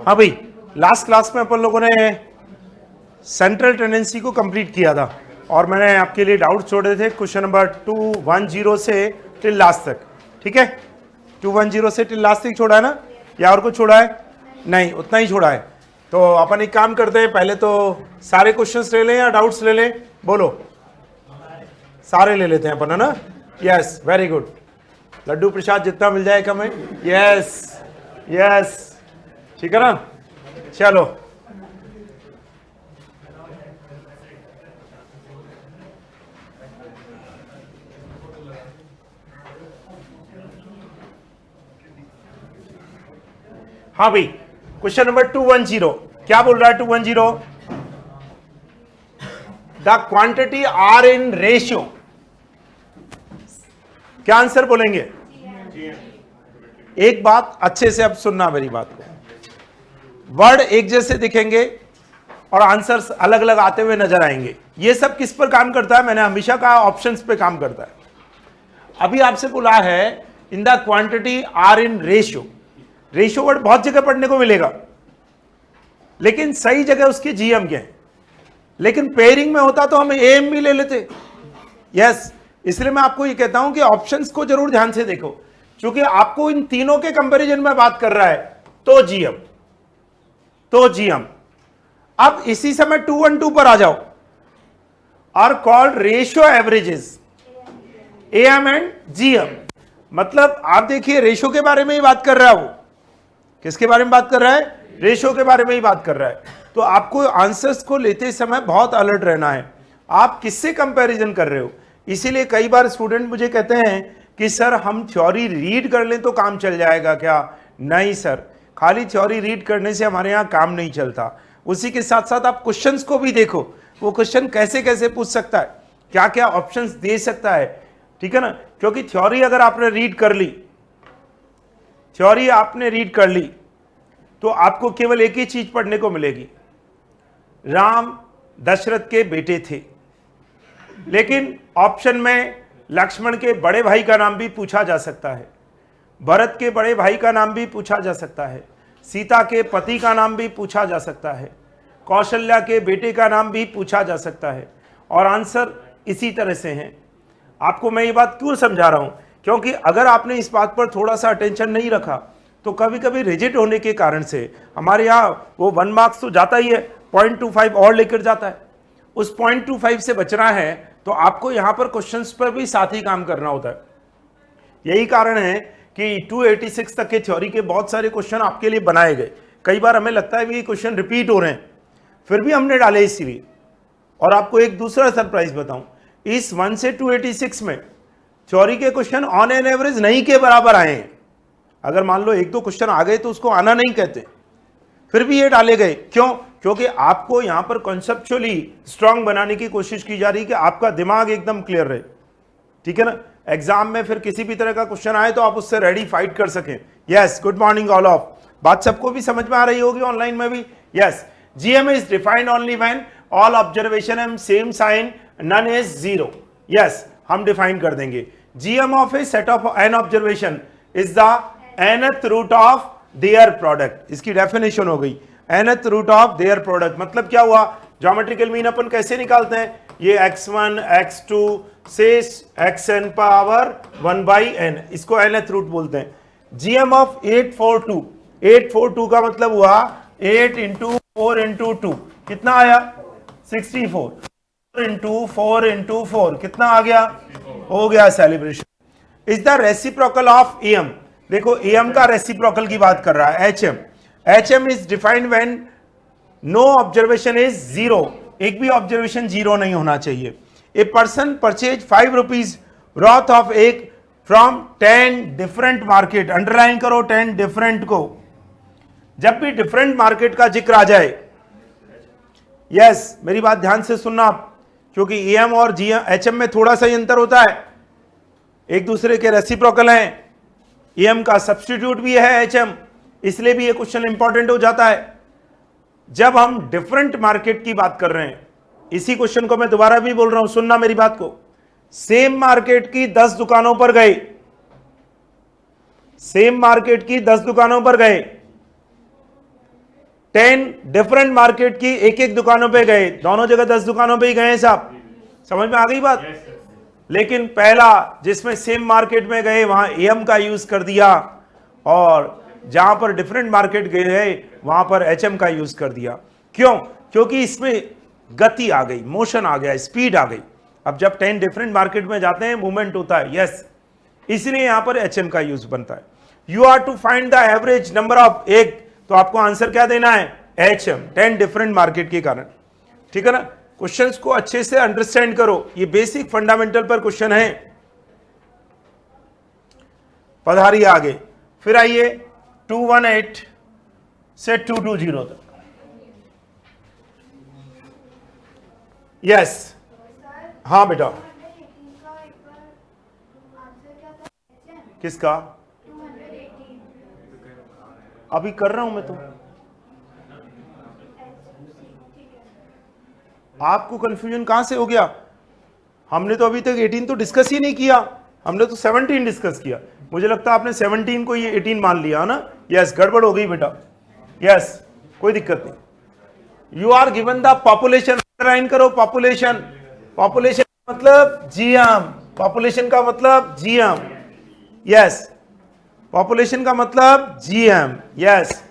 हाँ भाई, last class में अपन लोगों ने सेंट्रल टेंडेंसी को कंप्लीट किया था और मैंने आपके लिए डाउट छोड़े थे क्वेश्चन नंबर 210 से टिल लास्ट तक। ठीक है, 210 से टिल लास्ट तक छोड़ा है ना, या और कुछ छोड़ा है? नहीं, उतना ही छोड़ा है। तो अपन एक काम करते हैं, पहले तो सारे क्वेश्चंस ले लें या डाउट्स ले लें? बोलो, सारे ले लेते हैं अपन, है ना? Yes, very good. लड्डू प्रसाद जितना मिल जाए कम है। यस यस, ठीक है ना? चलो, हाँ भाई, क्वेश्चन नंबर 210 क्या बोल रहा है? 210, the quantity are in ratio, क्या आंसर बोलेंगे? एक बात अच्छे से अब सुनना मेरी बात को, वर्ड एक जैसे दिखेंगे और आंसर्स अलग अलग आते हुए नजर आएंगे। ये सब किस पर काम करता है? मैंने हमेशा कहा ऑप्शंस पे काम करता है। अभी आपसे बोला है in the quantity are in ratio. Ratio word बहुत जगह पढ़ने को मिलेगा, लेकिन सही जगह उसके जीएम के हैं। लेकिन पेयरिंग में होता तो हम एम भी ले लेते। यस, इसलिए मैं आपको ये कहता हूं कि ऑप्शंस को जरूर ध्यान से देखो, क्योंकि आपको इन तीनों के कंपैरिजन में बात कर रहा है तो जीएम, तो जीएम। अब इसी समय 212 पर आ जाओ, are called ratio averages, AM and GM. मतलब आप देखिए, रेशियो के बारे में ही बात कर रहा है वो। किसके बारे में बात कर रहा है? रेशियो के बारे में ही बात कर रहा है। तो आपको आंसर्स को लेते समय बहुत अलर्ट रहना है, आप किससे कंपैरिजन कर रहे हो। इसीलिए कई बार स्टूडेंट मुझे कहते हैं कि सर हम थ्योरी रीड कर लें तो काम चल जाएगा क्या? नहीं सर, खाली थ्योरी रीड करने से हमारे यहाँ काम नहीं चलता। उसी के साथ साथ आप क्वेश्चंस को भी देखो, वो क्वेश्चन कैसे कैसे पूछ सकता है, क्या क्या ऑप्शंस दे सकता है। ठीक है ना? क्योंकि थ्योरी अगर आपने रीड कर ली, थ्योरी आपने रीड कर ली तो आपको केवल एक ही चीज पढ़ने को मिलेगी, राम दशरथ के बेटे थे। लेकिन ऑप्शन में लक्ष्मण के बड़े भाई का नाम भी पूछा जा सकता है, भरत के बड़े भाई का नाम भी पूछा जा सकता है, सीता के पति का नाम भी पूछा जा सकता है, कौशल्या के बेटे का नाम भी पूछा जा सकता है, और आंसर इसी तरह से हैं। आपको मैं ये बात क्यों समझा रहा हूं? क्योंकि अगर आपने इस बात पर थोड़ा सा अटेंशन नहीं रखा तो कभी कभी रिजिड होने के कारण से हमारे यहाँ वो 1 मार्क्स तो जाता ही है, 0.25 और लेकर जाता है। उस 0.25 से बचना है तो आपको यहाँ पर क्वेश्चंस पर भी साथ ही काम करना होता है। यही कारण है कि 286 तक के थ्योरी के बहुत सारे क्वेश्चन आपके लिए बनाए गए। कई बार हमें लगता है भी ये क्वेश्चन रिपीट हो रहे हैं, फिर भी हमने डाले इसीलिए। और आपको एक दूसरा सरप्राइज बताऊं, इस 1 से 286 में थ्योरी के क्वेश्चन ऑन एन एवरेज नहीं के बराबर आए हैं। अगर मान लो 1-2 क्वेश्चन आ गए तो उसको आना नहीं कहते, फिर भी ये डाले गए। क्यों? क्योंकि आपको यहां पर कॉन्सेप्चुअली स्ट्रांग बनाने की कोशिश की जा रही है कि आपका दिमाग एकदम क्लियर रहे। ठीक है ना? एग्जाम में फिर किसी भी तरह का क्वेश्चन आए तो आप उससे रेडी फाइट कर सकें। Yes, good morning all of. बात सबको भी समझ में आ रही होगी, ऑनलाइन में भी। Yes, GM is defined only when all observation am same sign, none is zero. Yes, हम डिफाइन कर देंगे GM of a set of n observation is the nth root of their product. इसकी definition हो गई nth root of their product. मतलब क्या हुआ? Geometrical mean अपन कैसे निकालते हैं? ये x1 x2 से xn पावर 1/n, इसको nth रूट बोलते हैं। जीएम ऑफ 842, 842 का मतलब हुआ 8 इंटू 4 इंटू 2, कितना आया? 64 इंटू 4 इंटू 4 कितना आ गया? हो गया celebration. Is the reciprocal of M. देखो, एम का रेसिप्रोकल की बात कर रहा है, H M. H M is defined when no observation is zero, एक भी ऑब्जर्वेशन जीरो नहीं होना चाहिए। A person purchase 5 rupees worth of egg from 10 different market. Underline करो 10 डिफरेंट को। जब भी डिफरेंट मार्केट का जिक्र आ जाए, यस, मेरी बात ध्यान से सुनना आप, क्योंकि एम और जीएम एचएम में थोड़ा सा ही अंतर होता है, एक दूसरे के रेसिप्रोकल हैं। एम का सब्स्टिट्यूट भी है एचएम, इसलिए भी ये क्वेश्चन इंपॉर्टेंट हो जाता है। जब हम डिफरेंट मार्केट की बात कर रहे हैं, इसी क्वेश्चन को मैं दोबारा भी बोल रहा हूं, सुनना मेरी बात को। सेम मार्केट की 10 दुकानों पर गए, सेम मार्केट की 10 दुकानों पर गए, 10 डिफरेंट मार्केट की एक एक दुकानों पे गए, दोनों जगह 10 दुकानों पे ही गए साहब, समझ में आ गई बात। लेकिन पहला जिसमें सेम मार्केट में गए वहां एम का यूज कर दिया, और जहां पर डिफरेंट मार्केट गए वहां पर एचएम का यूज कर दिया। क्यों? क्योंकि इसमें गति आ गई, मोशन आ गया, स्पीड आ गई। अब जब 10 डिफरेंट मार्केट में जाते हैं मूवमेंट होता है, यस, इसलिए यहां पर एचएम का यूज बनता है। You are to find the average number of एक, तो आपको आंसर क्या देना है? एचएम, 10 डिफरेंट मार्केट के कारण। ठीक है ना? क्वेश्चंस को अच्छे से अंडरस्टैंड करो, ये बेसिक फंडामेंटल पर क्वेश्चन है। पधारिए आगे, फिर आइए 218 से 220 तक। यस, हाँ बेटा, किसका? अभी कर रहा हूं मैं तो। आपको कंफ्यूजन कहां से हो गया? हमने तो अभी तक 18 तो डिस्कस ही नहीं किया, हमने तो 17 डिस्कस किया। मुझे लगता है आपने 17 को ये 18 मान लिया ना। यस, गड़बड़ हो गई बेटा। यस, कोई दिक्कत नहीं। You are given the population, underline करो पॉपुलेशन। पॉपुलेशन का मतलब जीएम, पॉपुलेशन का मतलब जीएम। यस, पॉपुलेशन का मतलब GM. Yes,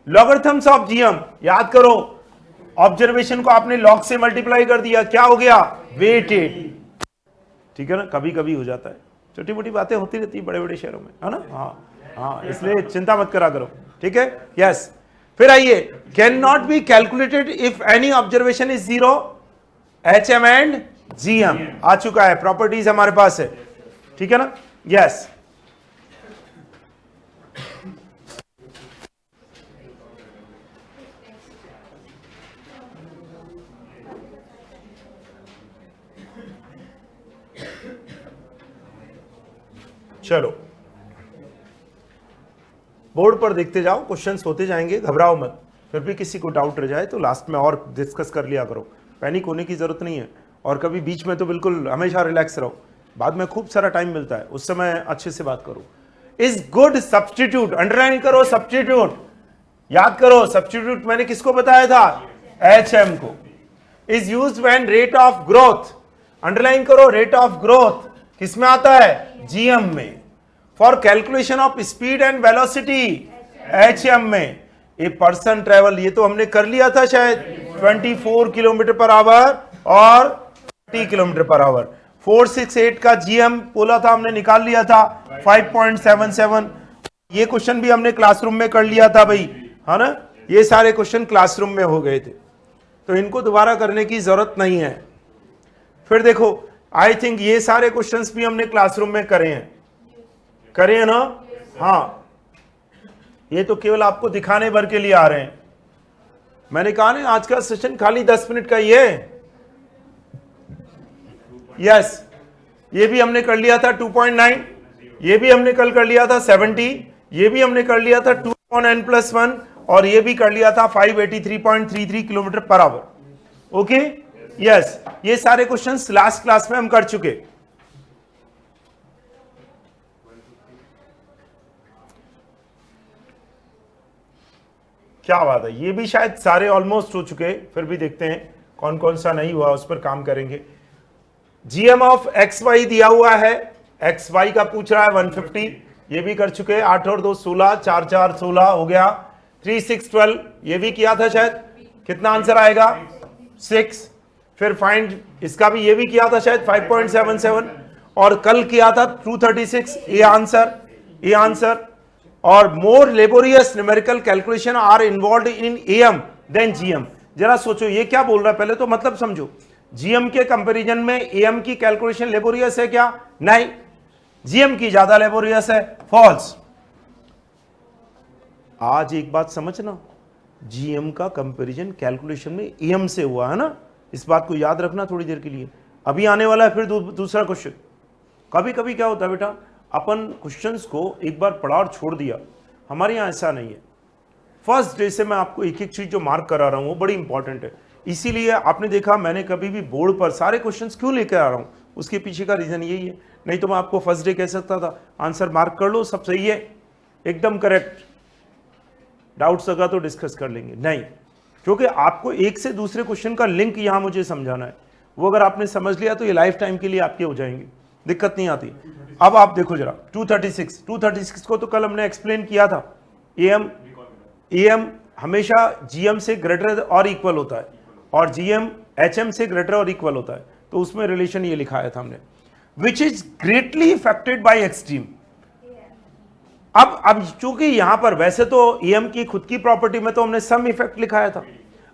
logarithms of GM याद करो। ऑब्जर्वेशन को आपने लॉग से मल्टीप्लाई कर दिया, क्या हो गया? वेटेड। ठीक है ना? कभी कभी हो जाता है, छोटी मोटी बातें होती रहती है बड़े बड़े शहरों में, है ना? हाँ, इसलिए चिंता मत करा करो। ठीक है? यस, फिर आइए, can not be calculated if any observation is zero, HM and GM आ चुका है, प्रॉपर्टीज हमारे पास है। ठीक है ना? यस, चलो बोर्ड पर देखते जाओ, क्वेश्चंस होते जाएंगे, घबराओ मत। फिर भी किसी को डाउट रह जाए तो लास्ट में और डिस्कस कर लिया करो, पैनिक होने की जरूरत नहीं है। और कभी बीच में तो बिल्कुल हमेशा रिलैक्स रहो, बाद में खूब सारा टाइम मिलता है, उस समय अच्छे से बात करो। इज गुड सब्स्टिट्यूट, अंडरलाइन करो सब्स्टिट्यूट, याद करो सब्स्टिट्यूट मैंने किसको बताया था? एचएम को। Is used when rate of growth, underline करो रेट ऑफ ग्रोथ किस में आता है? जीएम में। For calculation of speed and velocity, HM में। ए पर्सन ट्रेवल, ये तो हमने कर लिया था शायद, 24 किलोमीटर पर आवर और 30 किलोमीटर पर आवर। 468 का जीएम बोला था, हमने निकाल लिया था 5.77। ये क्वेश्चन भी हमने क्लासरूम में कर लिया था भाई, है ना? ये सारे क्वेश्चन क्लासरूम में हो गए थे, तो इनको दोबारा करने की जरूरत नहीं है। फिर देखो, आई थिंक ये सारे क्वेश्चंस भी हमने क्लासरूम में करे हैं ना? हाँ, ये तो केवल आपको दिखाने भर के लिए आ रहे हैं। मैंने कहा ना आज का सेशन खाली 10 मिनट का ही है। यस, ये भी हमने कर लिया था 2.9, ये भी हमने कल कर लिया था 70, ये भी हमने कर लिया था 2n+1, और ये भी कर लिया था 583.33 kilometre per hour. Okay, yes, ये सारे क्वेश्चंस लास्ट क्लास में हम कर चुके। क्या बात है, ये भी शायद सारे ऑलमोस्ट हो चुके, फिर भी देखते हैं कौन कौन सा नहीं हुआ, उस पर काम करेंगे। जीएम ऑफ एक्स वाई दिया हुआ है, एक्स वाई का पूछ रहा है 150, ये भी कर चुके। 8 और 2 16, 4 4 16 हो गया। 3 6 12 ये भी किया था शायद, कितना आंसर आएगा? 6। फिर फाइंड, इसका भी ये भी किया था शायद 5.77, और कल किया था 236, ये आंसर। और more laborious numerical calculation are involve in AM then GM. जरा सोचो ये क्या बोल रहा है, पहले तो मतलब समझो। जीएम के कंपैरिजन में एएम की कैलकुलेशन लेबोरियस है क्या? नहीं, जीएम की ज्यादा लेबोरियस है। फॉल्स। आज एक बात समझना, जीएम का कंपैरिजन कैलकुलेशन में एएम से हुआ है ना, इस बात को याद रखना थोड़ी देर के लिए। अभी आने वाला है फिर दूसरा क्वेश्चन। कभी कभी क्या होता है बेटा, अपन क्वेश्चंस को एक बार पढ़ा और छोड़ दिया, हमारे यहाँ ऐसा नहीं है। फर्स्ट डे से मैं आपको एक एक चीज जो मार्क करा रहा हूँ वो बड़ी इंपॉर्टेंट है। इसीलिए आपने देखा मैंने कभी भी बोर्ड पर सारे क्वेश्चंस क्यों लेकर आ रहा हूँ, उसके पीछे का रीजन यही है। नहीं तो मैं आपको फर्स्ट डे कह सकता था आंसर मार्क कर लो, सब सही है, एकदम करेक्ट। डाउट्स लगा तो डिस्कस कर लेंगे, नहीं, क्योंकि आपको एक से दूसरे क्वेश्चन का लिंक यहां मुझे समझाना है। वो अगर आपने समझ लिया तो ये लाइफ टाइम के लिए आपके हो जाएंगे, दिक्कत नहीं आती। अब आप देखो जरा 236 को तो कल हमने एक्सप्लेन किया था। एएम हमेशा जीएम से ग्रेटर और इक्वल होता है और जीएम एचएम से ग्रेटर और इक्वल होता है, तो उसमें रिलेशन ये लिखाया था हमने, which is greatly affected by extreme. अब चूंकि यहां पर वैसे तो एएम की खुद की प्रॉपर्टी में तो हमने सम इफेक्ट लिखाया था,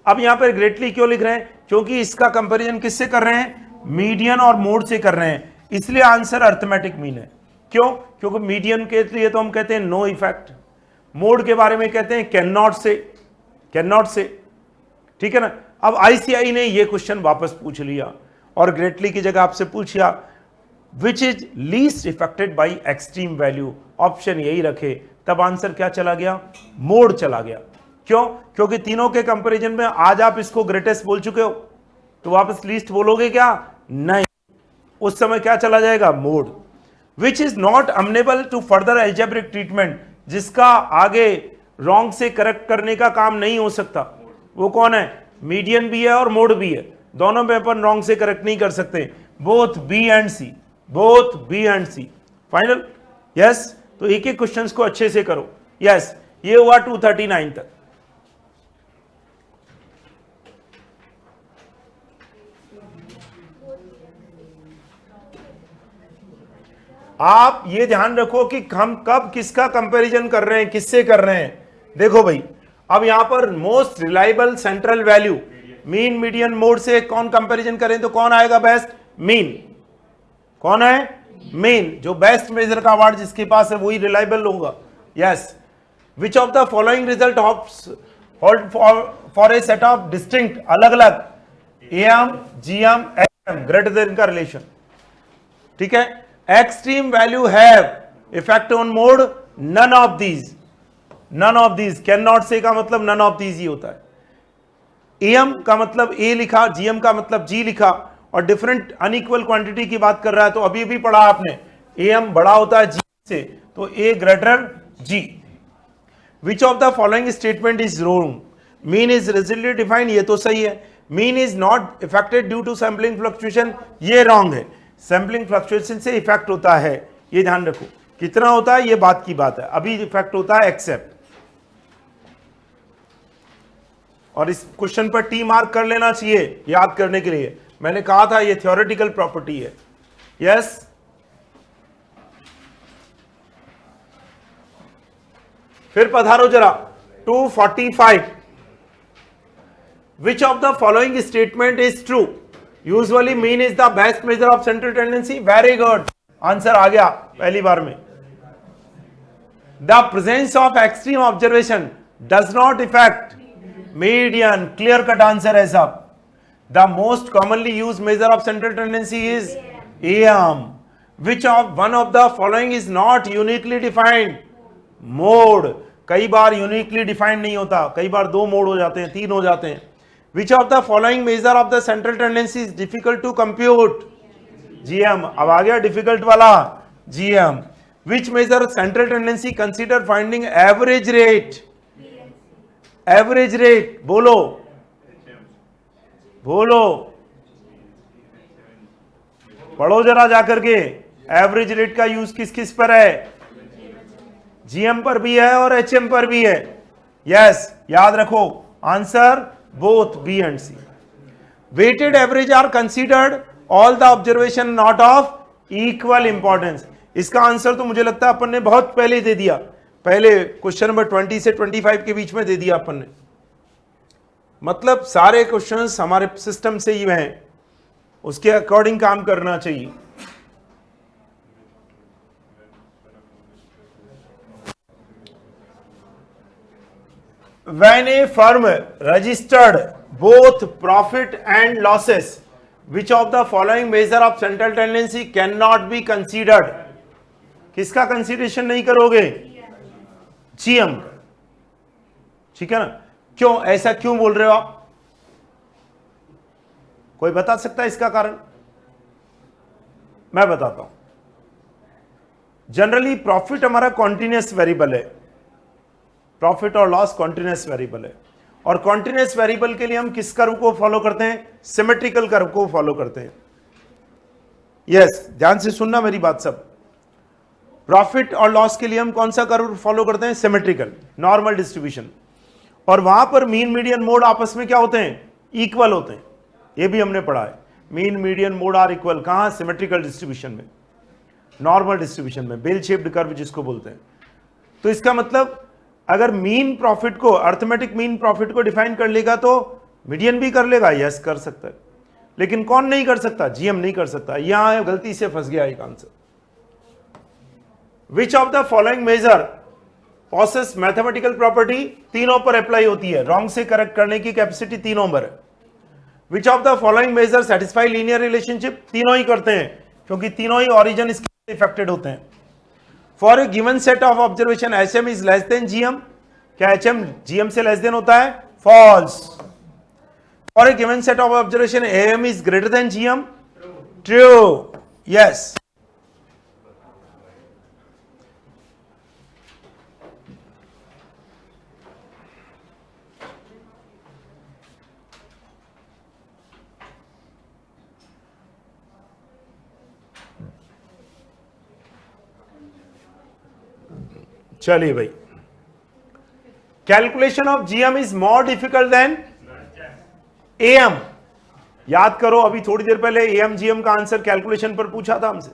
अब यहां पर ग्रेटली क्यों लिख रहे हैं? क्योंकि इसका कंपैरिजन किससे कर रहे हैं? मीडियन और मोड से कर रहे हैं, इसलिए आंसर अर्थमेटिक मीन है। क्यों? क्योंकि मीडियन के लिए तो हम कहते हैं नो इफेक्ट, मोड के बारे में कहते हैं कैन नॉट से, ठीक है ना। अब आईसीआई ने ये क्वेश्चन वापस पूछ लिया और ग्रेटली की जगह आपसे पूछिया which is least effected by extreme value, option यही रखे, तब आंसर क्या चला गया? मोड चला गया। क्यों? क्योंकि तीनों के कंपैरिजन में आज आप इसको ग्रेटेस्ट बोल चुके हो, तो वापस लीस्ट बोलोगे क्या? नहीं, उस समय क्या चला जाएगा? Mode. Which is not amenable to further algebraic treatment, जिसका आगे रॉन्ग से करेक्ट करने का काम नहीं हो सकता, वो कौन है? मीडियन भी है और मोड भी है, दोनों में अपन रॉन्ग से करेक्ट नहीं कर सकते। Both B and C, final. Yes, तो एक एक क्वेश्चंस को अच्छे से करो। यस, ये हुआ 239 तक। आप ये ध्यान रखो कि हम कब किसका कंपैरिजन कर रहे हैं, किससे कर रहे हैं। देखो भाई, अब यहां पर most reliable central value mean median mode से कौन कंपैरिजन करें तो कौन आएगा बेस्ट? मीन। कौन है? मीन। जो बेस्ट मेजर का अवार्ड जिसके पास है वही रिलायबल होगा। Yes, which of the following result hold for a set of distinct, अलग अलग AM GM HM greater than का रिलेशन, ठीक है। Extreme value have effect on mode, none of these can not say का मतलब none of these ही होता है। Am का मतलब ए लिखा, जीएम का मतलब जी लिखा, और डिफरेंट अनइक्वल क्वांटिटी की बात कर रहा है, तो अभी भी पढ़ा आपने, एएम बड़ा होता है जी से, तो A greater G. Which of the following statement is wrong? Mean is rigidly defined, ये तो सही है। Mean is not effected due to sampling fluctuation, ये रॉन्ग है। सैम्पलिंग फ्लक्चुएशन से इफेक्ट होता है, ये ध्यान रखो। कितना होता है ये बात की बात है, अभी इफेक्ट होता है एक्सेप्ट। और इस क्वेश्चन पर टी मार्क कर लेना चाहिए याद करने के लिए, मैंने कहा था ये थ्योरेटिकल प्रॉपर्टी है। यस, फिर पधारो जरा 245। Which of the following statement is true? Usually mean is the best measure of central tendency, very good, answer आ गया पहली बार में। The presence of extreme observation does not effect median, clear cut answer है सब। The most commonly used measure of central tendency is AM. Which of one of the following is not uniquely defined? Mode. कई बार uniquely defined नहीं होता, कई बार दो mode हो जाते हैं, तीन हो जाते हैं। Which of the following measure of the central tendency is difficult to compute? GM. अब आ गया difficult वाला, GM. Which measure central tendency consider finding average rate? Average rate, बोलो पढ़ो जरा जाकर के। एवरेज रेट का यूज किस किस पर है? जीएम पर भी है और एचएम पर भी है। यस, याद रखो answer both B and C. Weighted average are considered all the observation not of equal importance. इसका आंसर तो मुझे लगता है अपन ने बहुत पहले दे दिया, पहले क्वेश्चन नंबर 20 से 25 के बीच में दे दिया अपन ने। मतलब सारे क्वेश्चंस हमारे सिस्टम से ही हैं, उसके अकॉर्डिंग काम करना चाहिए। When a firm registered both profit and losses, which of the following measure of central tendency cannot be considered? किसका कंसीडरेशन नहीं करोगे? जीएम, ठीक है ना। क्यों, ऐसा क्यों बोल रहे हो आप? कोई बता सकता है इसका कारण? मैं बताता हूं। जनरली प्रॉफिट हमारा कॉन्टिन्यूअस वेरिएबल है, प्रॉफिट और लॉस कॉन्टिन्यूस वेरिएबल है, और कॉन्टिन्यूस वेरिएबल के लिए हम किस कर्व को फॉलो करते हैं? सिमेट्रिकल कर्व को फॉलो करते हैं। यस, ध्यान से सुनना मेरी बात सब। प्रॉफिट और लॉस के लिए हम कौन सा कर्व फॉलो करते हैं? Symmetrical, normal distribution. और वहां पर मीन मीडियन मोड आपस में क्या होते हैं? इक्वल होते हैं। ये भी हमने पढ़ा है, mean median mode are equal. कहां? सिमेट्रिकल डिस्ट्रीब्यूशन में, नॉर्मल डिस्ट्रीब्यूशन में, बेल शेप्ड कर्व जिसको बोलते हैं। तो इसका मतलब अगर मीन प्रॉफिट को, अर्थमेटिक मीन प्रॉफिट को डिफाइन कर लेगा तो मीडियन भी कर लेगा। यस, कर सकता है, लेकिन कौन नहीं कर सकता? जीएम नहीं कर सकता। यहां गलती से फंस गया एक answer. Which of the following measure possess mathematical property? तीनों पर अप्लाई होती है, रॉन्ग से करेक्ट करने की कैपेसिटी तीनों पर है। Which of the following measure satisfy linear relationship? तीनों ही करते हैं, क्योंकि तीनों ही ऑरिजिन इसके इफेक्टेड होते हैं। For a given set of observation HM is less than GM? क्या एचएम जीएम से लेस देन होता है? False. For a given set of observation AM is greater than GM? True. Yes. चलिए भाई, calculation of GM is more difficult than AM. याद करो, अभी थोड़ी देर पहले एएम जीएम का आंसर कैलकुलेशन पर पूछा था हमसे,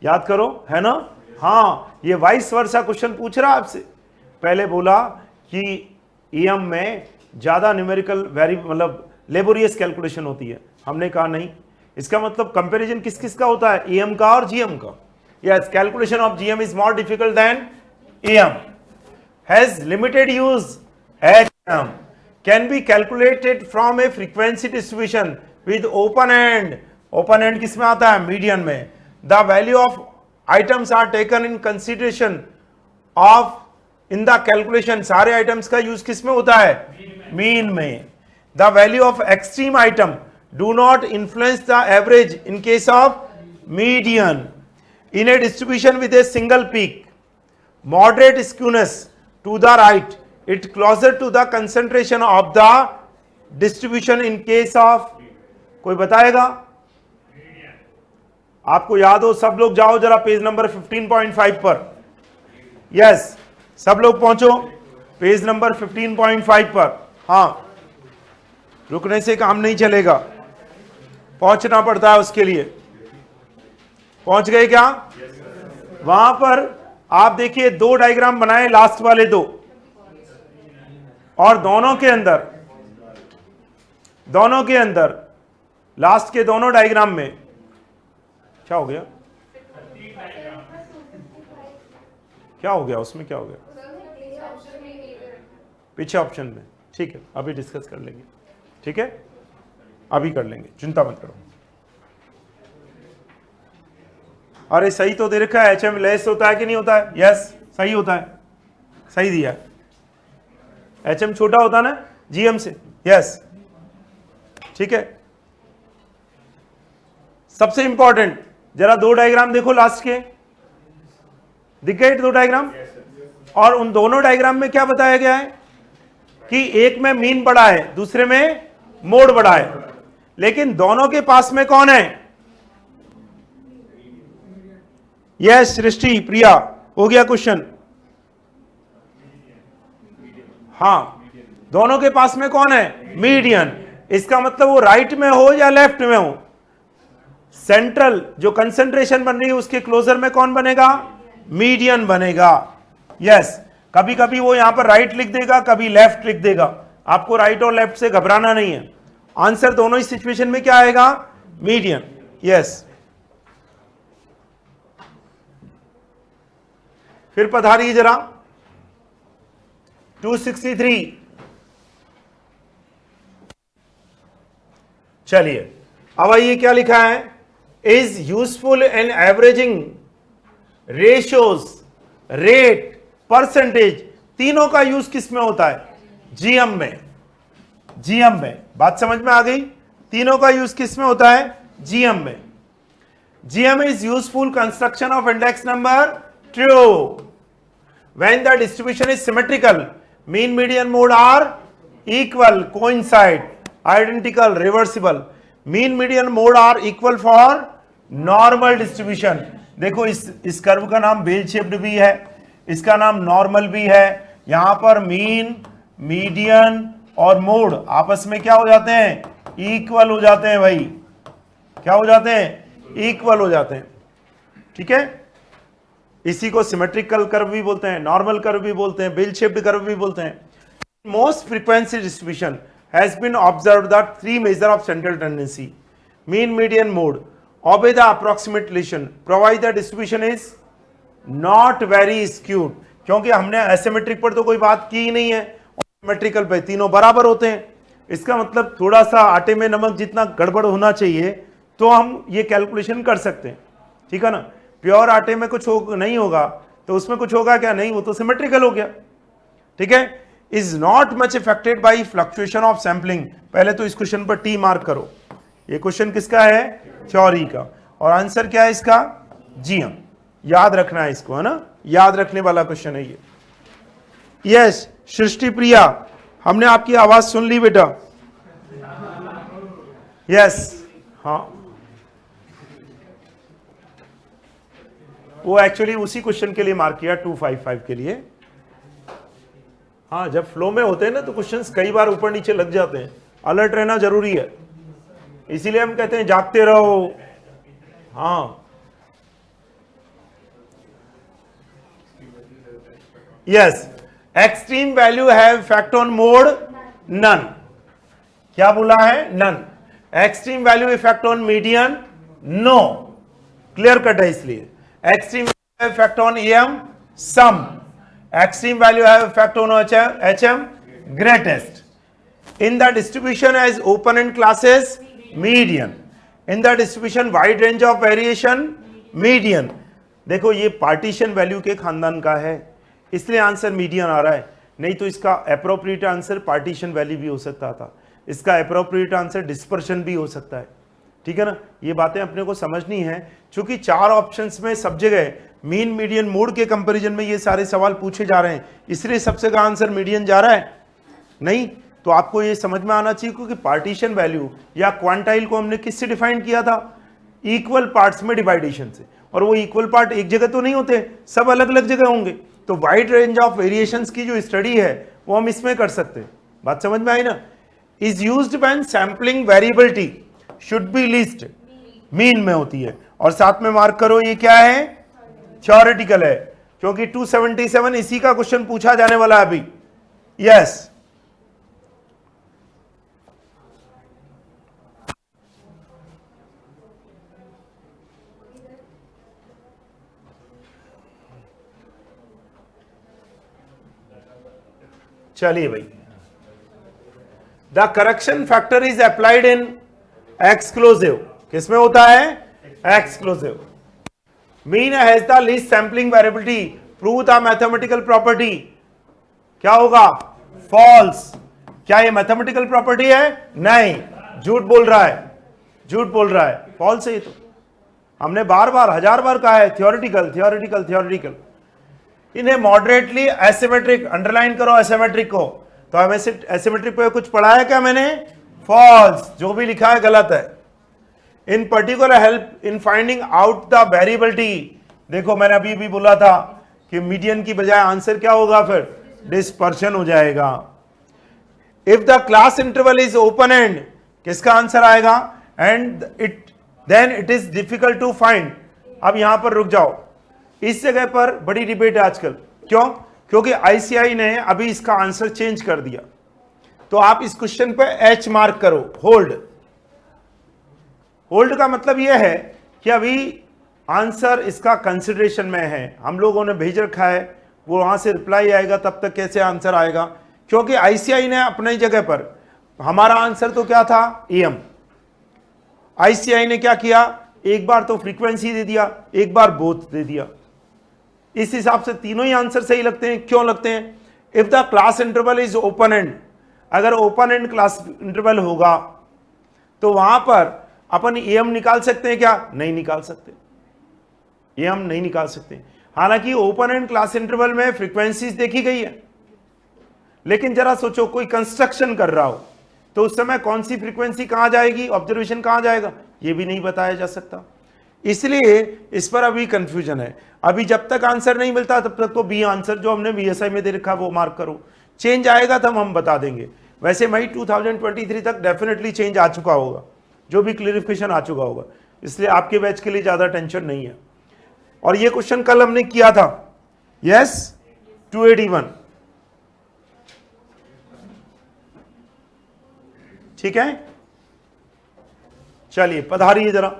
याद करो, है ना? हाँ, ये वाइस वर्सा क्वेश्चन पूछ रहा आपसे। पहले बोला कि एएम में ज्यादा न्यूमेरिकल मतलब लेबोरियस कैलकुलेशन होती है, हमने कहा नहीं। इसका मतलब कंपैरिजन किस किस का होता है? एएम का और जीएम का। Yes, calculation of GM is more difficult than AM. Has limited use. HM can be calculated from a frequency distribution with open end. Open end किस में आता है? Median में. The value of items are taken in consideration of in the calculation. सारे items का use किस में होता है? Mean में. The value of extreme item do not influence the average in case of median. In a distribution with a single peak, moderate skewness to the right, it closer to the concentration of the distribution in case of, कोई बताएगा? आपको याद हो, सब लोग जाओ जरा page number 15.5 पर। यस, सब लोग पहुंचो पेज नंबर 15.5 पर। हाँ, रुकने से काम नहीं चलेगा, पहुंचना पड़ता है उसके लिए। पहुंच गए क्या? वहां पर आप देखिए, दो डायग्राम बनाए, लास्ट वाले दो, और दोनों के अंदर लास्ट के दोनों डायग्राम में क्या हो गया? क्या हो गया उसमें? क्या हो गया पीछे ऑप्शन में? ठीक है, अभी डिस्कस कर लेंगे। ठीक है, अभी कर लेंगे, चिंता मत करो। अरे सही तो दे रखा है, एचएम लेस होता है कि नहीं होता है? यस, सही होता है, सही दिया है। एचएम छोटा होता है ना जीएम से। यस, ठीक है। सबसे इंपॉर्टेंट, जरा दो डायग्राम देखो लास्ट के, दिख गए दो डायग्राम? और उन दोनों डायग्राम में क्या बताया गया है कि एक में मीन बड़ा है, दूसरे में मोड बड़ा है, लेकिन दोनों के पास में कौन है? यस, सृष्टि, प्रिया, हो गया क्वेश्चन? हाँ, दोनों के पास में कौन है? मीडियन। इसका मतलब वो राइट में हो या लेफ्ट में हो, सेंट्रल जो कंसंट्रेशन बन रही है उसके क्लोजर में कौन बनेगा? मीडियन बनेगा। यस, कभी कभी वो यहां पर राइट लिख देगा, कभी लेफ्ट लिख देगा। आपको राइट और लेफ्ट से घबराना नहीं है, आंसर दोनों ही सिचुएशन में क्या आएगा? मीडियन। यस, फिर पधारिए जरा 263। चलिए, अब आइए क्या लिखा है? Is useful in averaging ratios, rate, percentage, तीनों का यूज किस में होता है? जीएम में। जीएम में, बात समझ में आ गई? तीनों का यूज किस में होता है? जीएम में। GM is useful construction of index number, true. When the distribution is symmetrical, mean, median, mode are equal, coincide, identical, reversible. Mean, median, mode are equal for normal distribution. देखो इस curve का नाम bell shaped भी है, इसका नाम normal भी है. यहां पर मीन, मीडियन और मोड आपस में क्या हो जाते हैं? इक्वल हो जाते हैं भाई. क्या हो जाते हैं? इक्वल हो जाते हैं. ठीक है, इसी को सिमेट्रिकल कर्व भी बोलते हैं, नॉर्मल कर्व भी बोलते हैं, बेल शेप्ड कर्व भी बोलते हैं. Most frequency distribution has been observed the three measure of central tendency, mean, median, mode, obey the approximate relation, provide the distribution is not very skewed. क्योंकि हमने asymmetric पर तो कोई बात की ही नहीं है, सिमेट्रिकल पे तीनों बराबर होते हैं. इसका मतलब थोड़ा सा आटे में नमक जितना गड़बड़ होना चाहिए तो हम ये कैलकुलेशन कर सकते हैं. ठीक है ना. प्योर आटे में कुछ नहीं होगा तो उसमें कुछ होगा क्या? नहीं, वो तो सिमेट्रिकल हो गया. ठीक है. Is not much affected by fluctuation of sampling. पहले तो इस क्वेश्चन पर टी मार्क करो. ये क्वेश्चन किसका है? थ्योरी का. और आंसर क्या है इसका? GM. याद रखना है इसको, है ना, याद रखने वाला क्वेश्चन है ये. यस, सृष्टि प्रिया, हमने आपकी आवाज सुन ली बेटा. यस, हाँ, वो एक्चुअली उसी क्वेश्चन के लिए मार्क किया 255 के लिए. हाँ, जब फ्लो में होते हैं ना तो क्वेश्चंस कई बार ऊपर नीचे लग जाते हैं. अलर्ट रहना जरूरी है, इसीलिए हम कहते हैं जागते रहो. हाँ, yes, extreme value have effect on mode, none. क्या बोला है? None. Extreme value effect on median, no. Clear cut है इसलिए. Extreme value effect on EM, some. Extreme value have effect on HM, greatest. In the distribution as open-end classes, median. In the distribution wide range of variation, median. देखो ये partition value के खानदान का है, इसलिए answer median आ रहा है. नहीं तो इसका अप्रोप्रिएट आंसर पार्टीशन वैल्यू भी हो सकता था, इसका अप्रोप्रिएट आंसर डिस्पर्शन भी हो सकता है. ठीक है ना. ये बातें अपने को समझनी है. चूंकि 4 ऑप्शंस में सब जगह मीन, मीडियन, मोड के कंपैरिजन में ये सारे सवाल पूछे जा रहे हैं, इसलिए सबसे का आंसर मीडियन जा रहा है. नहीं तो आपको ये समझ में आना चाहिए क्योंकि पार्टीशन वैल्यू या क्वांटाइल को हमने किससे डिफाइन किया था? इक्वल पार्ट्स में डिवाइडेशन से. और वो इक्वल पार्ट एक जगह तो नहीं होते, सब अलग अलग जगह होंगे. तो वाइड रेंज ऑफ वेरिएशंस की जो स्टडी है वो हम इसमें कर सकते हैं. बात समझ में आई ना. Is used when sampling variability should be least, mean में होती है. और साथ में मार्क करो ये क्या है? थ्योरेटिकल है, क्योंकि 277 इसी का क्वेश्चन पूछा जाने वाला है अभी. यस, चलिए भाई. The correction factor is applied in exclusive. किसमें होता है? Exclusive. Mean has the least sampling variability, prove the mathematical property. क्या होगा? फॉल्स. क्या ये मैथमेटिकल प्रॉपर्टी है? नहीं, झूठ बोल रहा है, झूठ बोल रहा है. फॉल्स है ये तो. हमने बार बार 1000 बार कहा है थियोरेटिकल, थियोरेटिकल, थियोरेटिकल. इन्हें मॉडरेटली एसिमेट्रिक, अंडरलाइन करो एसिमेट्रिक को. तो हमें एसिमेट्रिक पे कुछ पढ़ा है क्या मैंने? फॉल्स. जो भी लिखा है गलत है. इन particular help in finding out the variability. देखो मैंने अभी भी बोला था कि मीडियन की बजाय आंसर क्या होगा? फिर डिस्पर्शन हो जाएगा. If the class interval is open end, किसका आंसर आएगा? And it then it is difficult to find. अब यहां पर रुक जाओ, इस जगह पर बड़ी डिबेट है आजकल. क्यों? क्योंकि ICI ने अभी इसका आंसर चेंज कर दिया. तो आप इस क्वेश्चन पे H मार्क करो, होल्ड. होल्ड का मतलब यह है कि अभी आंसर इसका कंसिडरेशन में है, हम लोगों ने भेज रखा है, वो वहां से रिप्लाई आएगा, तब तक कैसे आंसर आएगा? क्योंकि ICI ने अपनी जगह पर, हमारा आंसर तो क्या था? EM. ICI ने क्या किया? एक बार तो फ्रीक्वेंसी दे दिया, एक बार बोथ दे दिया. इस हिसाब से तीनों ही आंसर सही लगते हैं. क्यों लगते हैं? If the class interval is open and, अगर ओपन एंड क्लास इंटरवल होगा तो वहां पर अपन EM निकाल सकते हैं क्या? नहीं निकाल सकते. EM नहीं निकाल सकते. हालांकि ओपन एंड क्लास इंटरवल में फ्रीक्वेंसीज देखी गई है, लेकिन जरा सोचो कोई कंस्ट्रक्शन कर रहा हो तो उस समय कौन सी फ्रीक्वेंसी कहां जाएगी, ऑब्जर्वेशन कहां जाएगा, ये भी नहीं बताया जा सकता। इसलिए इस पर अभी कंफ्यूजन है। अभी जब तक आंसर नहीं मिलता तब तक तो बी आंसर जो हमने बीएसआई में दे रखा वो मार्क करो। चेंज आएगा तब हम बता देंगे। वैसे मई 2023 तक डेफिनेटली चेंज आ चुका होगा, जो भी क्लियरिफिकेशन आ चुका होगा, इसलिए आपके बैच के लिए ज्यादा टेंशन नहीं है। और ये क्वेश्चन कल हमने किया था, यस 281, ठीक है। चलिए पधारिए जरा।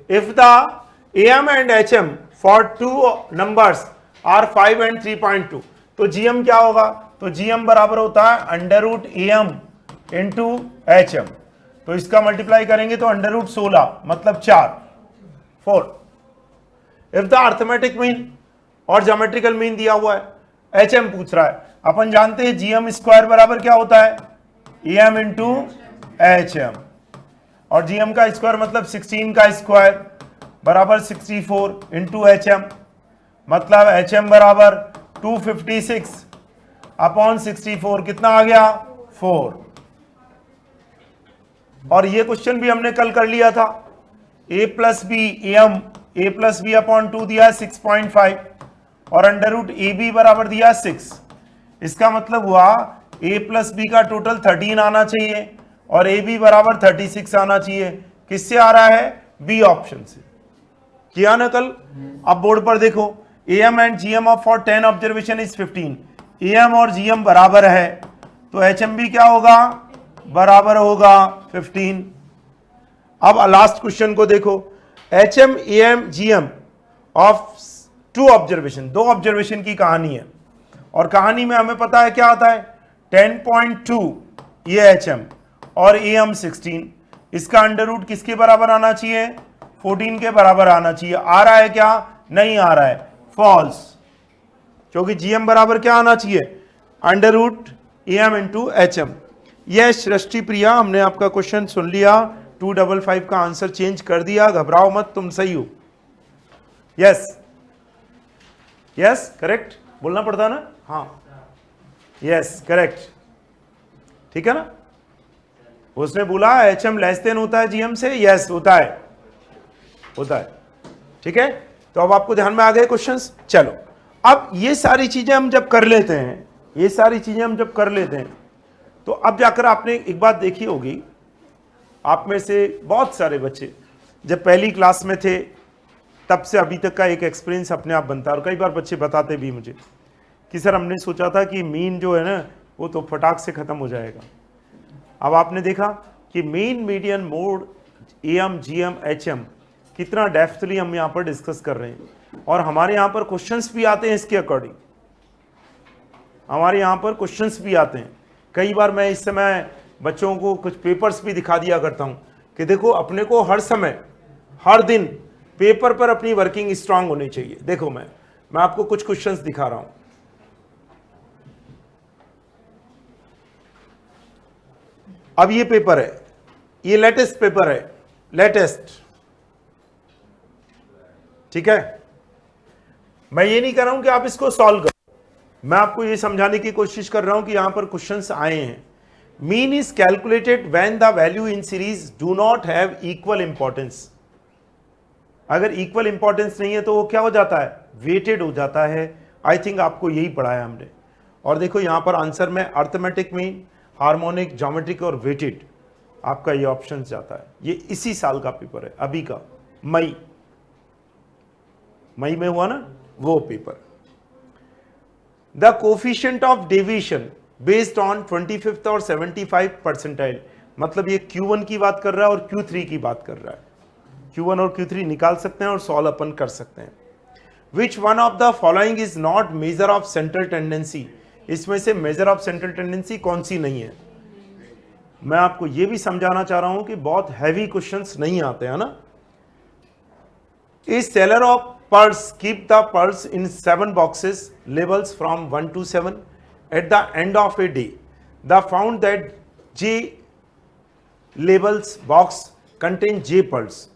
If the AM and HM for two numbers are 5 and 3.2, तो GM क्या होगा, तो GM बराबर होता है under root AM into HM, तो इसका मल्टीप्लाई करेंगे तो अंडर रूट 16 मतलब 4। इफ द अर्थमेटिक मीन और ज्योमेट्रिकल मीन दिया हुआ है, HM पूछ रहा है, अपन जानते हैं GM स्क्वायर बराबर क्या होता है, AM इंटू HM, और GM का स्क्वायर मतलब 16 का स्क्वायर बराबर 64 इंटू HM, मतलब HM बराबर 256 अपॉन 64, कितना आ गया 4। और ये क्वेश्चन भी हमने कल कर लिया था, a plus b AM a plus b upon 2 दिया 6.5 और अंडर रूट AB बराबर दिया 6। इसका मतलब हुआ a प्लस बी का टोटल 13 आना चाहिए और AB बराबर 36 आना चाहिए। किससे आ रहा है, बी ऑप्शन से। किया ना कल। अब बोर्ड पर देखो, AM and GM of for 10 observation is 15, AM और GM बराबर है तो HM भी क्या होगा, बराबर होगा 15। अब लास्ट क्वेश्चन को देखो, HM AM GM of 2 observation, 2 observation की कहानी है, और कहानी में हमें पता है क्या आता है, 10.2 ये HM और AM 16, इसका अंडर रूट किसके बराबर आना चाहिए, 14 के बराबर आना चाहिए। आ रहा है क्या, नहीं आ रहा है, फॉल्स, क्योंकि GM बराबर क्या आना चाहिए, under root AM into HM। Yes Srishti Priya, हमने आपका क्वेश्चन सुन लिया, 255 का आंसर चेंज कर दिया, घबराओ मत, तुम सही हो। यस यस करेक्ट बोलना पड़ता ना, हाँ यस करेक्ट, ठीक है ना। उसने बोला HM लेस देन होता है GM से, यस होता है, होता है, ठीक है। तो अब आपको ध्यान में आ गए क्वेश्चंस। चलो अब ये सारी चीजें हम जब कर लेते हैं, ये सारी चीजें हम जब कर लेते हैं, तो अब जाकर आपने एक बात देखी होगी, आप में से बहुत सारे बच्चे जब पहली क्लास में थे तब से अभी तक का एक एक्सपीरियंस अपने आप बनता है, और कई बार बच्चे बताते भी मुझे कि सर हमने सोचा था कि मीन जो है ना वो तो फटाक से खत्म हो जाएगा। अब आपने देखा कि mean, median, mode, AM GM HM कितना डेप्थली हम यहाँ पर डिस्कस कर रहे हैं, और हमारे यहाँ पर क्वेश्चंस भी आते हैं इसके अकॉर्डिंग, हमारे यहाँ पर क्वेश्चंस भी आते हैं। कई बार मैं इस समय बच्चों को कुछ पेपर्स भी दिखा दिया करता हूँ कि देखो अपने को हर समय हर दिन पेपर पर अपनी वर्किंग स्ट्रांग होनी चाहिए। देखो मैं आपको कुछ क्वेश्चंस दिखा रहा हूँ। अब ये पेपर है, ये लेटेस्ट पेपर है, लेटेस्ट, ठीक है। मैं ये नहीं कर रहा हूं कि आप इसको सॉल्व करो, मैं आपको ये समझाने की कोशिश कर रहा हूं कि यहां पर क्वेश्चंस आए हैं। Mean is calculated when the value in series do not have equal importance. अगर इक्वल इंपॉर्टेंस नहीं है तो वो क्या हो जाता है, वेटेड हो जाता है। आई थिंक आपको यही पढ़ाया हमने। और देखो यहां पर आंसर में अर्थमेटिक मीन, हार्मोनिक, ज्योमेट्रिक और वेटेड, आपका ये ऑप्शन जाता है। ये इसी साल का पेपर है, अभी का मई में हुआ ना वो paper. The coefficient of deviation based on 25th और 75 परसेंटाइल, मतलब ये Q1 की बात कर रहा है और Q3 की बात कर रहा है। Q1 और Q3 निकाल सकते हैं और सॉल्व अपन कर सकते हैं। Which one of the following is not major of central tendency, इसमें से मेजर ऑफ सेंट्रल टेंडेंसी कौन सी नहीं है। मैं आपको यह भी समझाना चाह रहा हूं कि बहुत हैवी क्वेश्चंस नहीं आते हैं ना। Is seller of purse keep the purse in 7 boxes levels from 1 to 7, at the end of a day, the found that J labels box contain J pearls.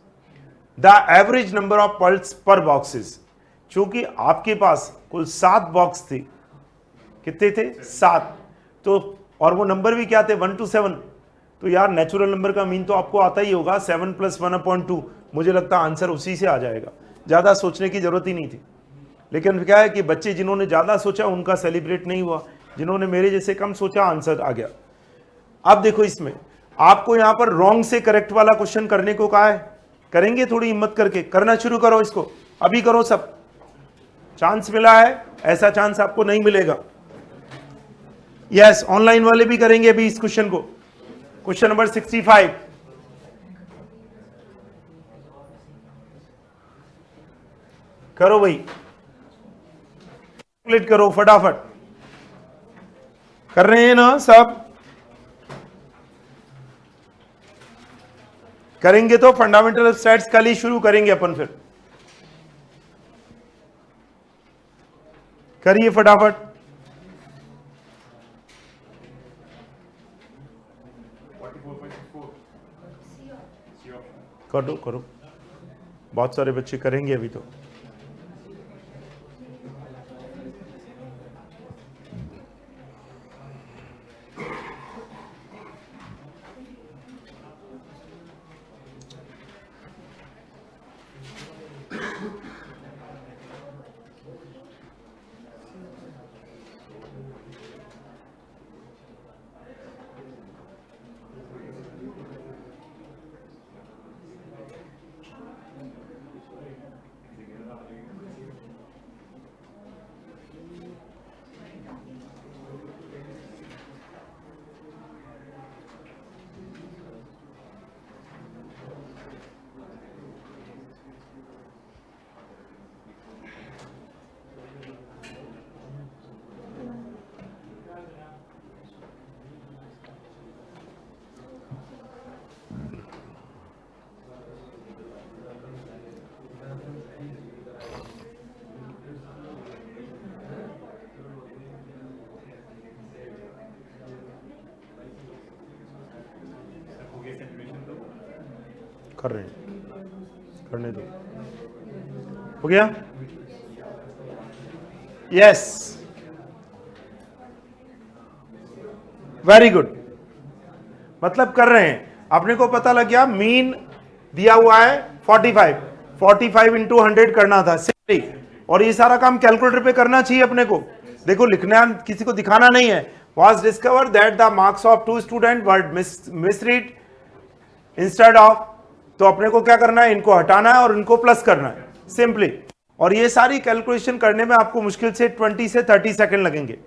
The average number of pearls per box is, चूंकि आपके पास कुल 7 box थे, कितने थे 7, तो और वो number भी क्या थे 1 to 7, तो यार नेचुरल नंबर का मीन तो आपको आता ही होगा 7 + 1/2। मुझे लगता है आंसर उसी से आ जाएगा, ज़्यादा सोचने की जरूरत ही नहीं थी। लेकिन क्या है कि बच्चे जिन्होंने ज़्यादा सोचा उनका सेलिब्रेट नहीं हुआ, जिन्होंने मेरे जैसे कम सोचा आंसर आ गया। अब देखो इसमें आपको यहां पर रॉन्ग से करेक्ट वाला क्वेश्चन करने को कहा है, करेंगे थोड़ी हिम्मत करके, करना शुरू करो इसको, अभी करो सब। चांस मिला है, ऐसा चांस आपको नहीं मिलेगा। यस, ऑनलाइन वाले भी करेंगे अभी इस क्वेश्चन को। क्वेश्चन नंबर 65, करो भाई, कैलकुलेट करो फटाफट। कर रहे हैं ना सब? करेंगे तो फंडामेंटल स्टैट्स कल ही शुरू करेंगे अपन, फिर करिए फटाफट। करो करो, बहुत सारे बच्चे करेंगे अभी तो। कर रहे हैं, करने दो। हो गया? Yes, very good. मतलब कर रहे हैं, अपने को पता लग गया मीन दिया हुआ है 45 इंटू 100 करना था सिंपली, और ये सारा काम कैलकुलेटर पे करना चाहिए अपने को। देखो लिखना किसी को दिखाना नहीं है। was discovered that the marks of 2 students were misread instead of, तो अपने को क्या करना है, इनको हटाना है और इनको प्लस करना है सिंपली। और ये सारी कैलकुलेशन करने में आपको मुश्किल से 20 से 30 सेकंड लगेंगे।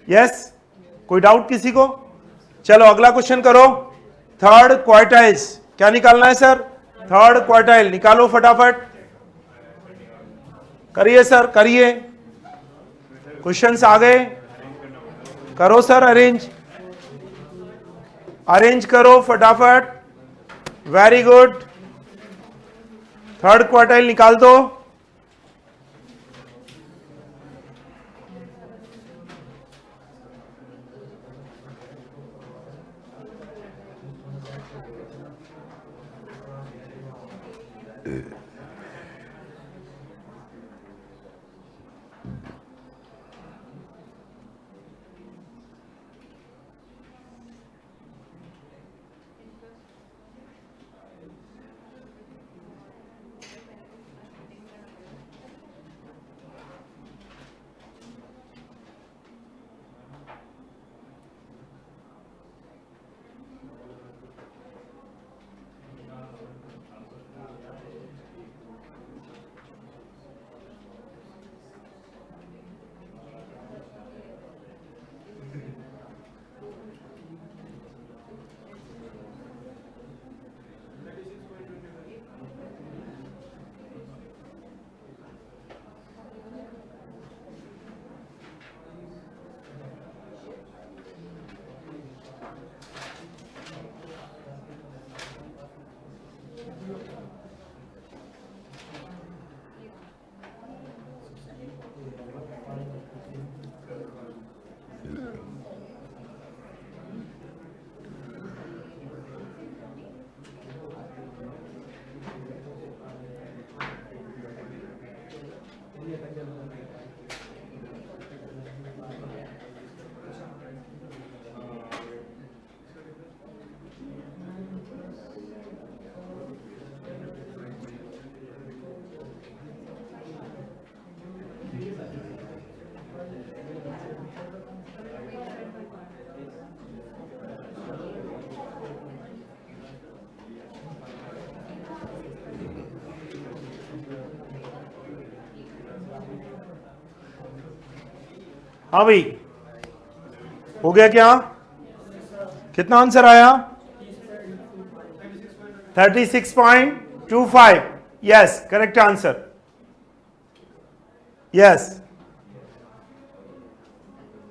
यस, कोई डाउट किसी को? चलो अगला क्वेश्चन करो। थर्ड क्वार्टाइल्स क्या निकालना है सर? थर्ड क्वार्टाइल निकालो फटाफट, करिए सर करिए, क्वेश्चंस आ गए, करो सर अरेंज, अरेंज करो फटाफट। वेरी गुड, थर्ड क्वार्टाइल निकाल दो। हाँ भाई, हो गया क्या? कितना आंसर आया? 36.25। Yes, correct answer. यस।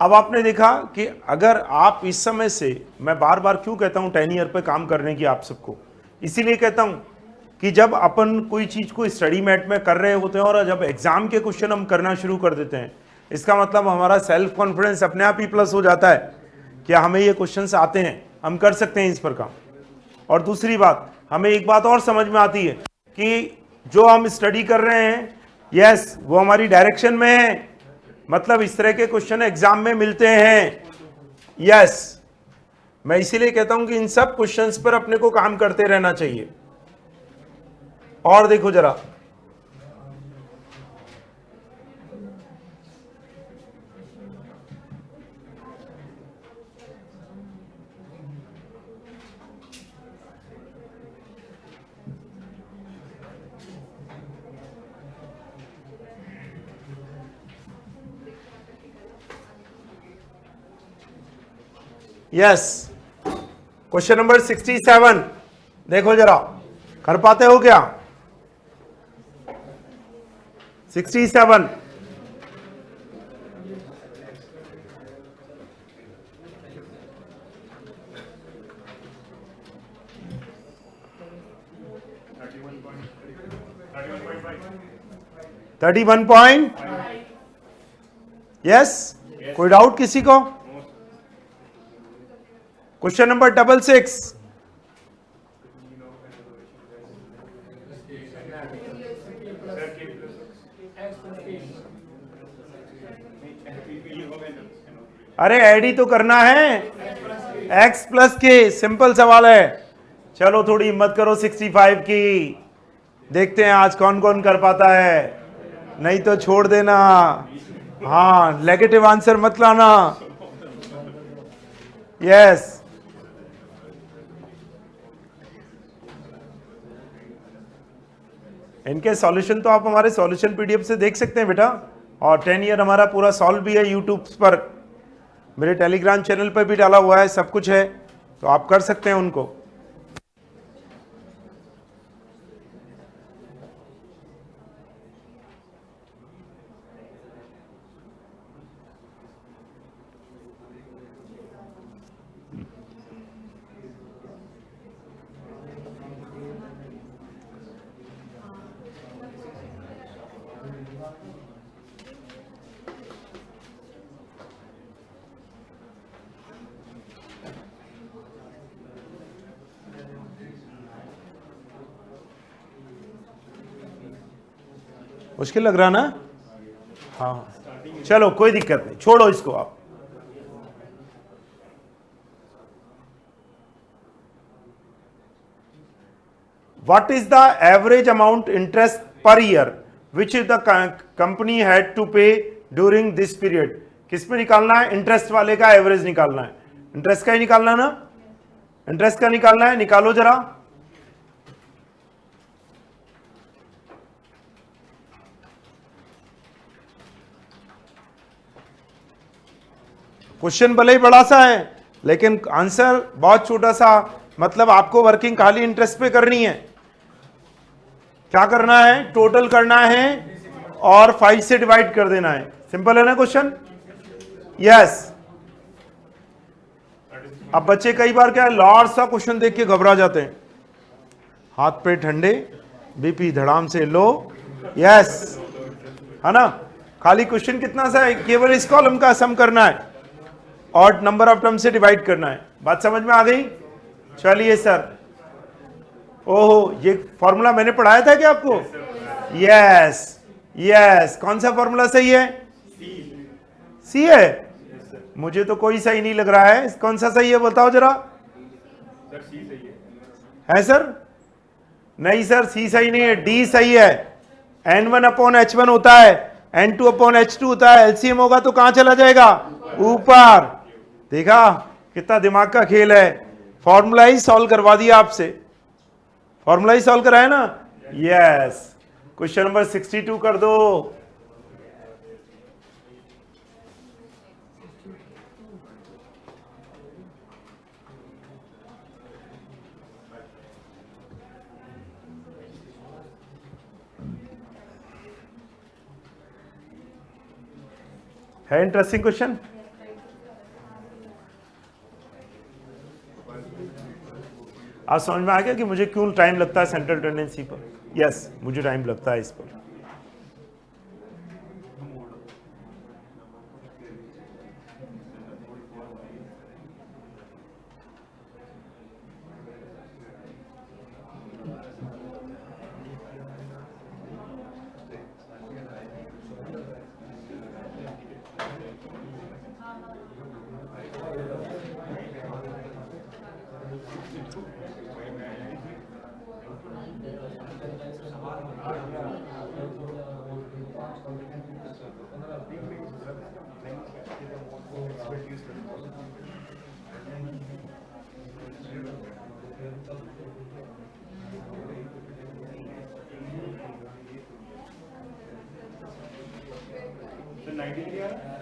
अब आपने देखा कि अगर आप इस समय से, मैं बार बार क्यों कहता हूं 10 ईयर पे काम करने की आप सबको, इसीलिए कहता हूं कि जब अपन कोई चीज को स्टडी मैट में कर रहे होते हैं और जब एग्जाम के क्वेश्चन हम करना शुरू कर देते हैं, इसका मतलब हमारा सेल्फ कॉन्फिडेंस अपने आप ही प्लस हो जाता है कि हमें ये क्वेश्चंस आते हैं, हम कर सकते हैं इस पर काम। और दूसरी बात, हमें एक बात और समझ में आती है कि जो हम स्टडी कर रहे हैं, यस, वो हमारी डायरेक्शन में है, मतलब इस तरह के क्वेश्चन एग्जाम में मिलते हैं। यस, मैं इसीलिए कहता हूं कि इन सब क्वेश्चंस पर अपने को काम करते रहना चाहिए। और देखो जरा, यस, क्वेश्चन नंबर 67 देखो जरा, कर पाते हो क्या? 67। यस, कोई डाउट किसी को? Question number 66। अरे ऐड ही तो करना है, x प्लस के, सिंपल सवाल है। चलो थोड़ी हिम्मत करो 65 की, देखते हैं आज कौन कौन कर पाता है, नहीं तो छोड़ देना। हाँ, नेगेटिव आंसर मत लाना। यस, इनके सॉल्यूशन तो आप हमारे सॉल्यूशन पीडीएफ से देख सकते हैं बेटा, और 10 ईयर हमारा पूरा सॉल्व भी है यूट्यूब पर, मेरे टेलीग्राम चैनल पर भी डाला हुआ है, सब कुछ है, तो आप कर सकते हैं उनको। मुश्किल लग रहा ना? हाँ, चलो कोई दिक्कत नहीं, छोड़ो इसको आप। What is the average amount interest per year which the company had to pay during this period? किस पे निकालना है? इंटरेस्ट वाले का एवरेज निकालना है, इंटरेस्ट का ही निकालना है ना, इंटरेस्ट का निकालना है, निकालो जरा। क्वेश्चन भले ही बड़ा सा है लेकिन आंसर बहुत छोटा सा, मतलब आपको वर्किंग खाली इंटरेस्ट पे करनी है। क्या करना है? टोटल करना है और 5 से डिवाइड कर देना है, सिंपल है ना क्वेश्चन? यस। अब बच्चे कई बार क्या है, लार्ज सा क्वेश्चन देख के घबरा जाते हैं, हाथ पे ठंडे, बीपी धड़ाम से लो। यस, है ना? खाली क्वेश्चन कितना सा है, केवल इस कॉलम का सम करना है और नंबर ऑफ टर्म से डिवाइड करना है। बात समझ में आ गई? चलिए सर। ओहो, ये फॉर्मूला मैंने पढ़ाया था क्या आपको? Yes yes. कौन सा फॉर्मूला सही है? सी है? मुझे तो कोई सही नहीं लग रहा है, कौन सा सही है बताओ जरा। सर सी सही है सर? नहीं सर, सी सही नहीं है, डी सही है। n1/h1 होता है, n2/h2 होता है, एलसीएम होगा तो कहां चला जाएगा? ऊपर। देखा कितना दिमाग का खेल है। फॉर्मूला ही सॉल्व करवा दिया आपसे, फॉर्मूला ही सॉल्व कराया ना। यस, क्वेश्चन नंबर 62 कर दो। है इंटरेस्टिंग क्वेश्चन? आप समझ में आ गया कि मुझे क्यों टाइम लगता है सेंट्रल टेंडेंसी पर? यस, मुझे टाइम लगता है इस पर। सर 93 आ रहा है?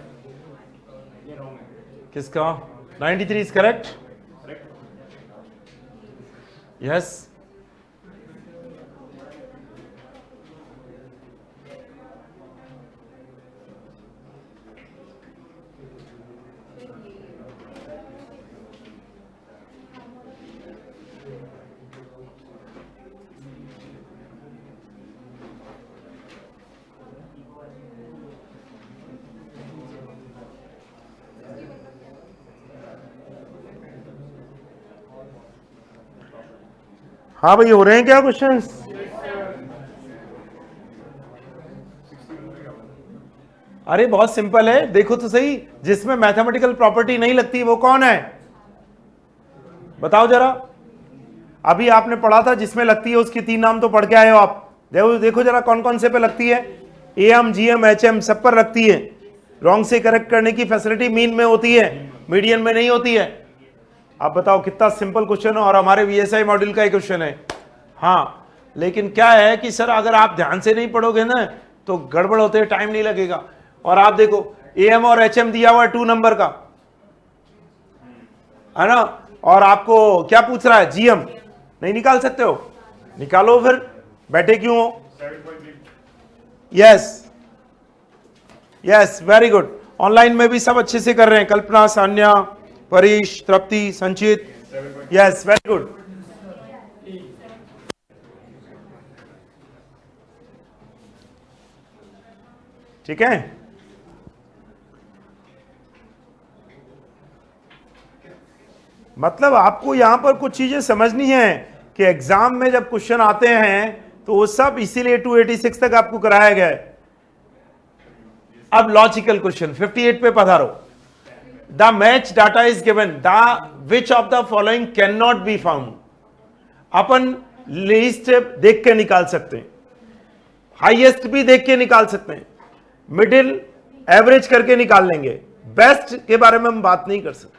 ये रॉन्ग है। किसका? 93 इज करेक्ट? यस। हाँ भाई, हो रहे हैं क्या क्वेश्चंस? अरे बहुत सिंपल है, देखो तो सही, जिसमें मैथमेटिकल प्रॉपर्टी नहीं लगती वो कौन है? बताओ जरा। अभी आपने पढ़ा था जिसमें लगती है उसके 3 नाम तो पढ़ के आए हो आप। देखो जरा कौन कौन से पे लगती है। एम, जीएम, एचएम सब पर लगती है। रॉन्ग से करेक्ट करने की फैसिलिटी मीन में होती है, मीडियन में नहीं होती है। आप बताओ कितना सिंपल क्वेश्चन है, और हमारे वीएसआई मॉड्यूल का ही क्वेश्चन है। हाँ, लेकिन क्या है कि सर अगर आप ध्यान से नहीं पढ़ोगे ना तो गड़बड़ होते हैं, टाइम नहीं लगेगा। और आप देखो एम और एचएम दिया हुआ है 2 नंबर का, है ना, और आपको क्या पूछ रहा है? जीएम नहीं निकाल सकते हो? निकालो फिर, बैठे क्यों हो? 7.3। Yes yes, very good. Online में भी सब अच्छे से कर रहे हैं, कल्पना, सान्या, परीश, तृप्ति, संचित। Yes, very good. ठीक है। मतलब आपको यहां पर कुछ चीजें समझनी है कि एग्जाम में जब क्वेश्चन आते हैं तो वो सब इसीलिए 286 तक आपको कराया गया है। अब लॉजिकल क्वेश्चन 58 पे पधारो। The match data is given, the which of the following can not be found. Upon list देख के निकाल सकते हैं, हाईएस्ट भी देख के निकाल सकते हैं, मिडिल एवरेज करके निकाल लेंगे। बेस्ट के बारे में हम बात नहीं कर सकते।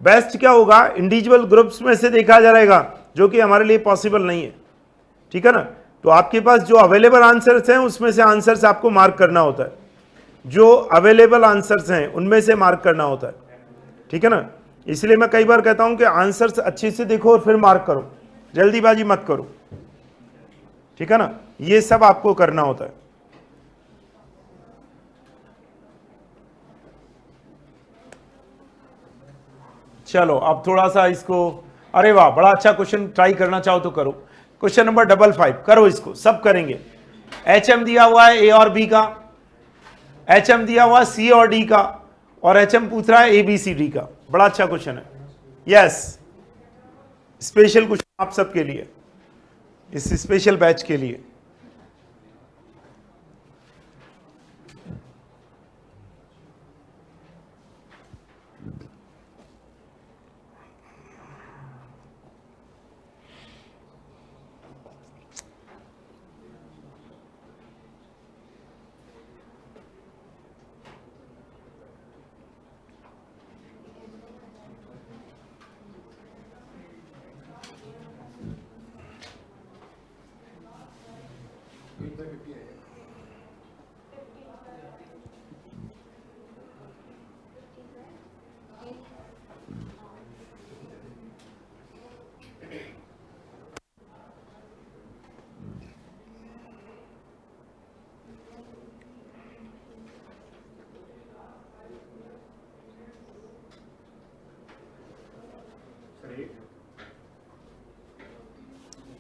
बेस्ट क्या होगा? इंडिविजुअल ग्रुप्स में से देखा जाएगा, जो कि हमारे लिए पॉसिबल नहीं है। ठीक है ना? तो आपके पास जो अवेलेबल आंसर्स हैं उसमें से आंसर्स आपको मार्क करना होता है, जो अवेलेबल आंसर्स हैं उनमें से मार्क करना होता है। ठीक है ना? इसलिए मैं कई बार कहता हूं कि आंसर्स अच्छे से देखो और फिर मार्क करो, जल्दीबाजी मत करो। ठीक है ना? ये सब आपको करना होता है। चलो अब थोड़ा सा इसको, अरे वाह बड़ा अच्छा क्वेश्चन, ट्राई करना चाहो तो करो। क्वेश्चन नंबर 55 करो, इसको सब करेंगे। एचएम दिया हुआ है ए और बी का, एचएम दिया हुआ है सी और डी का, और एचएम पूछ रहा है ए बी सी डी का। बड़ा अच्छा क्वेश्चन है। यस, स्पेशल क्वेश्चन आप सबके लिए, इस स्पेशल बैच के लिए।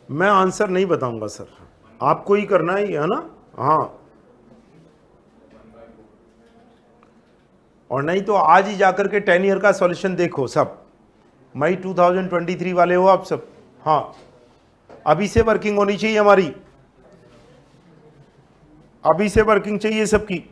मैं आंसर नहीं बताऊंगा सर, आपको ही करना है ना। हाँ, और नहीं तो आज ही जाकर के 10 ईयर का सॉल्यूशन देखो सब। मई 2023 वाले हो आप सब। हाँ, अभी से वर्किंग होनी चाहिए हमारी, अभी से वर्किंग चाहिए सबकी।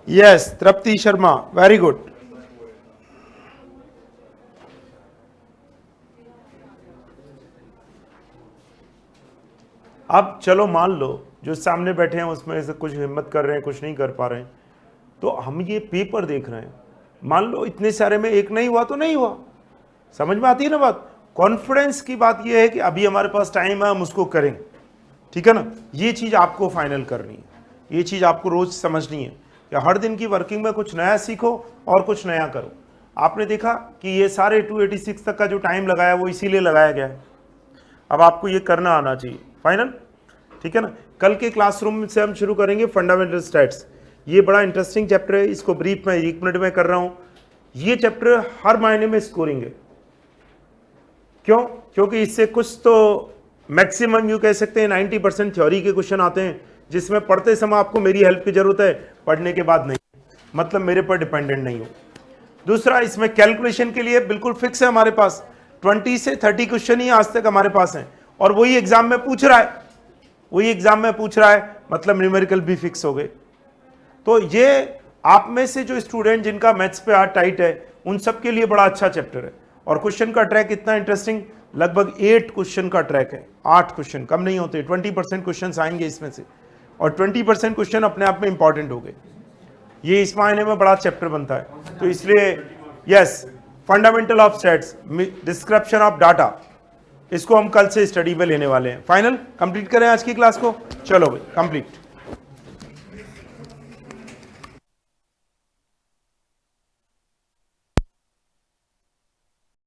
यस, तृप्ति शर्मा, वेरी गुड। अब चलो मान लो जो सामने बैठे हैं उसमें से कुछ हिम्मत कर रहे हैं, कुछ नहीं कर पा रहे हैं, तो हम ये पेपर देख रहे हैं। मान लो इतने सारे में एक नहीं हुआ तो नहीं हुआ, समझ में आती है ना बात। कॉन्फिडेंस की बात ये है कि अभी हमारे पास टाइम है, हम उसको करें, ठीक है ना। ये चीज आपको फाइनल करनी है, ये चीज आपको रोज समझनी है कि हर दिन की वर्किंग में कुछ नया सीखो और कुछ नया करो। आपने देखा कि ये सारे 286 तक का जो टाइम लगाया वो इसीलिए लगाया गया है। अब आपको ये करना आना चाहिए फाइनल, ठीक है ना। कल के क्लासरूम से हम शुरू करेंगे फंडामेंटल स्टैट्स। ये बड़ा इंटरेस्टिंग चैप्टर है, इसको ब्रीफ में 1 मिनट में कर रहा हूं। ये चैप्टर हर महीने में स्कोरिंग है। क्यों? क्योंकि इससे कुछ तो मैक्सिमम यू कह सकते हैं 90% थ्योरी के क्वेश्चन आते हैं, जिसमें पढ़ते समय आपको मेरी हेल्प की जरूरत है, पढ़ने के बाद नहीं, मतलब मेरे पर डिपेंडेंट नहीं हो। दूसरा, इसमें कैलकुलेशन के लिए बिल्कुल फिक्स है हमारे पास 20 से 30 क्वेश्चन ही आज तक हमारे पास हैं, और वही एग्जाम में पूछ रहा है, वही एग्जाम में पूछ रहा है, मतलब न्यूमेरिकल भी फिक्स हो गए। तो ये आप में से जो स्टूडेंट जिनका मैथ्स पे हाथ टाइट है उन सब के लिए बड़ा अच्छा चैप्टर है। और क्वेश्चन का ट्रैक इतना इंटरेस्टिंग, लगभग 8 क्वेश्चन का ट्रैक है। 8 क्वेश्चन कम नहीं होते, 20% क्वेश्चन आएंगे इसमें से, और 20% क्वेश्चन अपने आप में इंपॉर्टेंट हो गए। ये इस महीने में बड़ा चैप्टर बनता है। तो इसलिए yes, fundamental of stats, description of data, इसको हम कल से स्टडी में लेने वाले हैं। फाइनल कंप्लीट करें आज की क्लास को। चलो भाई कंप्लीट।